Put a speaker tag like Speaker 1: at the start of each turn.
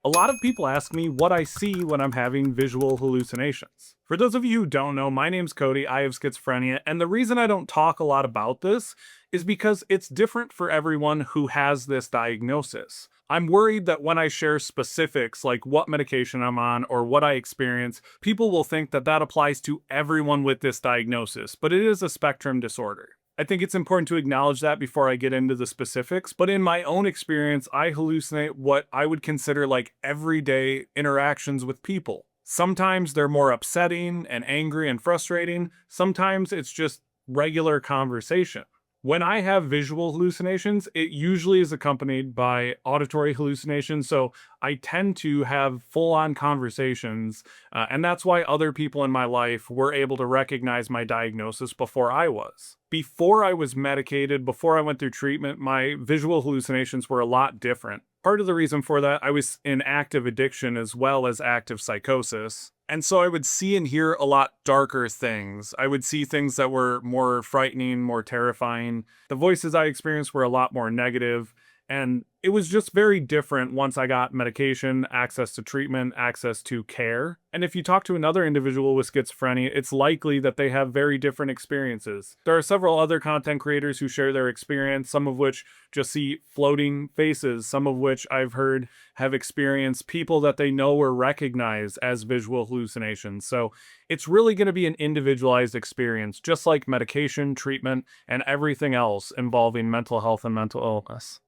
Speaker 1: A lot of people ask me what I see when I'm having visual hallucinations. For those of you who don't know, my name's Cody, I have schizophrenia, and the reason I don't talk a lot about this is because it's different for everyone who has this diagnosis. I'm worried that when I share specifics like what medication I'm on or what I experience, people will think that that applies to everyone with this diagnosis, but it is a spectrum disorder. I think it's important to acknowledge that before I get into the specifics, but in my own experience, I hallucinate what I would consider like everyday interactions with people. Sometimes they're more upsetting and angry and frustrating. Sometimes it's just regular conversation. When I have visual hallucinations, it usually is accompanied by auditory hallucinations. So I tend to have full on conversations. And that's why other people in my life were able to recognize my diagnosis before I was. Before I was medicated, before I went through treatment, my visual hallucinations were a lot different. Part of the reason for that, I was in active addiction as well as active psychosis. And so I would see and hear a lot darker things. I would see things that were more frightening, more terrifying. The voices I experienced were a lot more negative. And it was just very different once I got medication, access to treatment, access to care. And if you talk to another individual with schizophrenia, it's likely that they have very different experiences. There are several other content creators who share their experience, some of which just see floating faces, some of which I've heard have experienced people that they know or recognize as visual hallucinations. So it's really going to be an individualized experience, just like medication, treatment, and everything else involving mental health and mental illness.